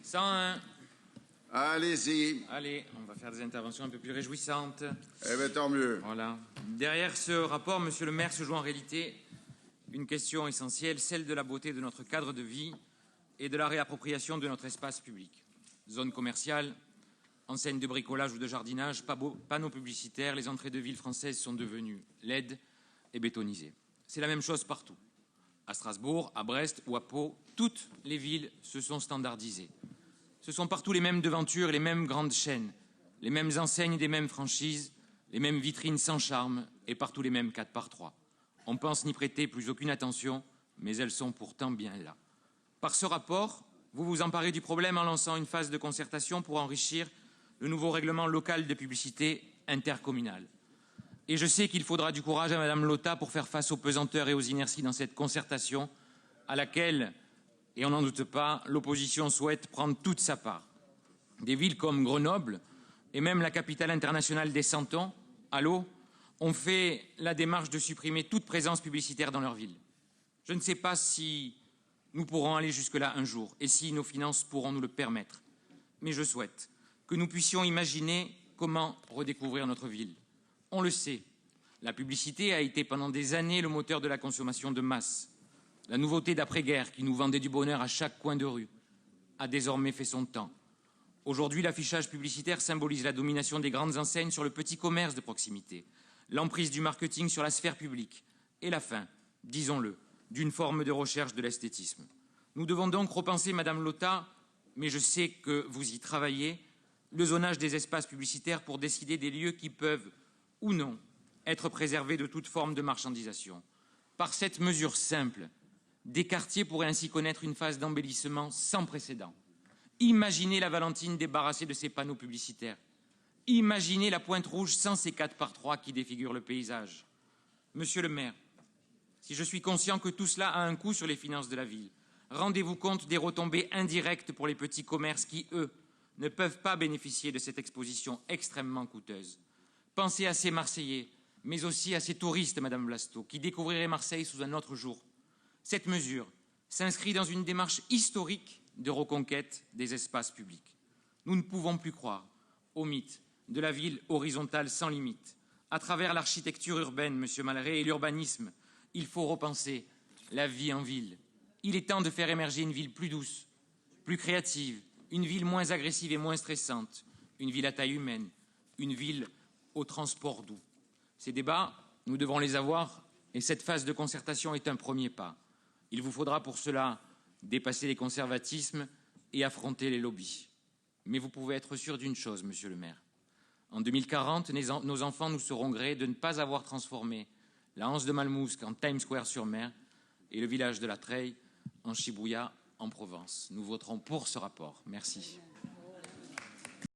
101. Allez-y. Allez, on va faire des interventions un peu plus réjouissantes. Eh bien, tant mieux. Voilà. Derrière ce rapport, monsieur le maire, se joue en réalité une question essentielle, celle de la beauté de notre cadre de vie et de la réappropriation de notre espace public. Zone commerciale, enseignes de bricolage ou de jardinage, panneaux publicitaires, les entrées de villes françaises sont devenues laides et bétonisées. C'est la même chose partout. À Strasbourg, à Brest ou à Pau, toutes les villes se sont standardisées. Ce sont partout les mêmes devantures et les mêmes grandes chaînes, les mêmes enseignes des mêmes franchises, les mêmes vitrines sans charme et partout les mêmes 4x3. On pense n'y prêter plus aucune attention, mais elles sont pourtant bien là. Par ce rapport, vous vous emparez du problème en lançant une phase de concertation pour enrichir le nouveau règlement local de publicité intercommunale. Et je sais qu'il faudra du courage à Madame Lotta pour faire face aux pesanteurs et aux inerties dans cette concertation à laquelle, et on n'en doute pas, l'opposition souhaite prendre toute sa part. Des villes comme Grenoble et même la capitale internationale des Santons, Allo, ont fait la démarche de supprimer toute présence publicitaire dans leur ville. Je ne sais pas si nous pourrons aller jusque-là un jour et si nos finances pourront nous le permettre. Mais je souhaite que nous puissions imaginer comment redécouvrir notre ville. On le sait, la publicité a été pendant des années le moteur de la consommation de masse. La nouveauté d'après-guerre qui nous vendait du bonheur à chaque coin de rue a désormais fait son temps. Aujourd'hui, l'affichage publicitaire symbolise la domination des grandes enseignes sur le petit commerce de proximité, l'emprise du marketing sur la sphère publique et la fin, disons-le, d'une forme de recherche de l'esthétisme. Nous devons donc repenser, Madame Lotta, mais je sais que vous y travaillez, le zonage des espaces publicitaires pour décider des lieux qui peuvent, ou non, être préservés de toute forme de marchandisation. Par cette mesure simple, des quartiers pourraient ainsi connaître une phase d'embellissement sans précédent. Imaginez la Valentine débarrassée de ses panneaux publicitaires. Imaginez la Pointe Rouge sans ses 4x3 qui défigurent le paysage. Monsieur le maire, si je suis conscient que tout cela a un coût sur les finances de la ville, rendez-vous compte des retombées indirectes pour les petits commerces qui, eux, ne peuvent pas bénéficier de cette exposition extrêmement coûteuse. Pensez à ces Marseillais, mais aussi à ces touristes, Madame Blasteau, qui découvriraient Marseille sous un autre jour. Cette mesure s'inscrit dans une démarche historique de reconquête des espaces publics. Nous ne pouvons plus croire au mythe de la ville horizontale sans limite. À travers l'architecture urbaine, Monsieur Malheré, et l'urbanisme, il faut repenser la vie en ville. Il est temps de faire émerger une ville plus douce, plus créative, une ville moins agressive et moins stressante, une ville à taille humaine, une ville au transport doux. Ces débats, nous devons les avoir et cette phase de concertation est un premier pas. Il vous faudra pour cela dépasser les conservatismes et affronter les lobbies. Mais vous pouvez être sûr d'une chose, Monsieur le maire. En 2040, nos enfants nous seront gré de ne pas avoir transformé la Anse de Malmousque en Times Square-sur-Mer et le village de la Treille en Shibuya en Provence. Nous voterons pour ce rapport. Merci.